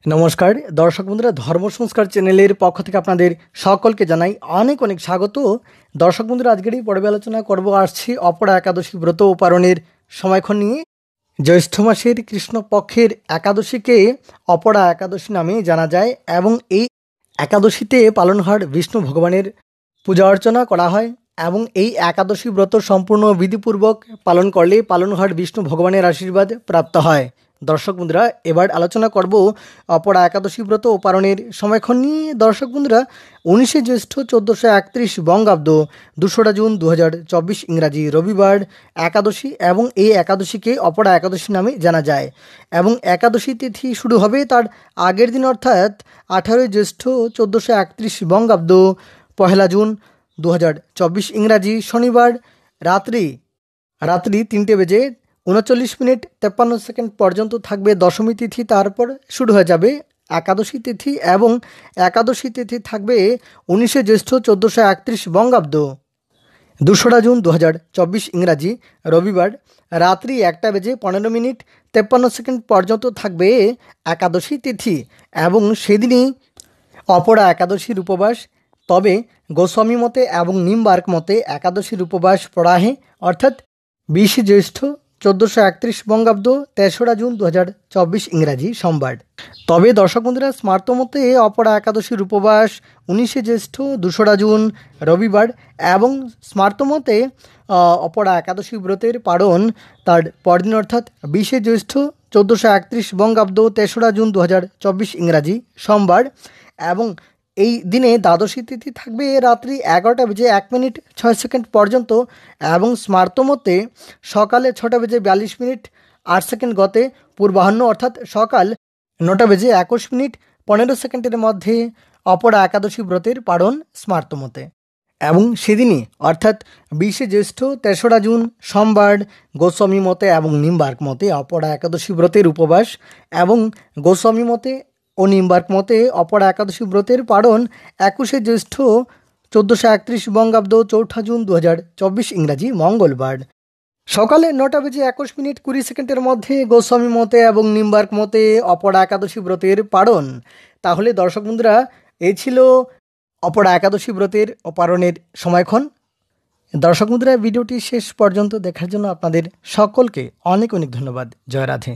নমস্কার দর্শক বন্ধুরা, ধর্ম সংস্কার চ্যানেলের পক্ষ থেকে আপনাদের সকলকে জানাই অনেক অনেক স্বাগত। দর্শক বন্ধুরা, আজকের এই পর্বে আলোচনা করব আসছি অপরা একাদশী ব্রত ও পালনের সময়ক্ষণ নিয়ে। জ্যৈষ্ঠ মাসের কৃষ্ণপক্ষের একাদশীকে অপরা একাদশী নামে জানা যায় এবং এই একাদশীতে পালনহার বিষ্ণু ভগবানের পূজা অর্চনা করা হয় এবং এই একাদশী ব্রত সম্পূর্ণ বিধিপূর্বক পালন করলে পালনহার বিষ্ণু ভগবানের আশীর্বাদ প্রাপ্ত হয়। দর্শক বন্ধুরা, এবার আলোচনা করব অপরা একাদশী ব্রত ও পালনের সময়ক্ষণ নিয়ে। দর্শক বন্ধুরা, 19শে জ্যৈষ্ঠ 1431 বঙ্গাব্দ, 2রা জুন 2024 ইংরাজি রবিবার একাদশী এবং এই একাদশীকে অপরা একাদশী নামে জানা যায় এবং একাদশী তিথি শুরু হবে তার আগের দিন অর্থাৎ 18 জ্যৈষ্ঠ 1431 বঙ্গাব্দ, 1 জুন 2024 ইংরাজি শনিবার রাত্রি 3:39 পর্যন্ত থাকবে দশমী তিথি। তারপর শুরু হয়ে যাবে একাদশী তিথি এবং একাদশী তিথি থাকবে 19শে জ্যৈষ্ঠ 1431 বঙ্গাব্দ, 2রা জুন 2024 ইংরাজি রবিবার রাত্রি 1:15 পর্যন্ত থাকবে একাদশী তিথি এবং সেদিনই অপরা একাদশীর উপবাস। তবে গোস্বামী মতে এবং নিম্বার্ক মতে একাদশীর উপবাস পড়া হয় অর্থাৎ 20 জ্যৈষ্ঠ 1431 বঙ্গাব্দ, 3রা জুন 2024 ইংরাজি সোমবার। তবে দর্শক বন্ধুরা, স্মার্ত মতে অপরা একাদশীর উপবাস 19শে জ্যৈষ্ঠ 2রা জুন রবিবার এবং স্মার্ত মতে অপরা একাদশী ব্রতের পালন তার পরদিন অর্থাৎ 20শে জ্যৈষ্ঠ 1431 বঙ্গাব্দ, 3রা জুন 2024 ইংরাজি সোমবার এবং এই দিনে দ্বাদশী তিথি থাকবে রাত্রি 11:01 পর্যন্ত এবং স্মার্ত মতে সকালে 6:42 গতে পূর্বাহ্ন অর্থাৎ সকাল 9:21 মধ্যে অপরা একাদশী ব্রতের পালন স্মার্ত মতে এবং সেদিনই অর্থাৎ 20শে জ্যৈষ্ঠ 3রা জুন সোমবার গোস্বামী মতে এবং নিম্বার্ক মতে অপরা একাদশী ব্রতের উপবাস এবং গোস্বামী মতে ও নিম্বার্ক মতে অপরা একাদশী ব্রতের পালন 21শে জ্যৈষ্ঠ 1431 বঙ্গাব্দ, 4 জুন 2024 ইংরাজি মঙ্গলবার সকালে 9:21 মধ্যে গোস্বামী মতে এবং নিম্বার্ক মতে অপরা একাদশী ব্রতের পালন। তাহলে দর্শক বন্ধুরা, এই ছিল অপরা একাদশী ব্রতের পালনের সময়ক্ষণ। দর্শক বন্ধুরা, ভিডিওটি শেষ পর্যন্ত দেখার জন্য আপনাদের সকলকে অনেক অনেক ধন্যবাদ। জয় রাধে।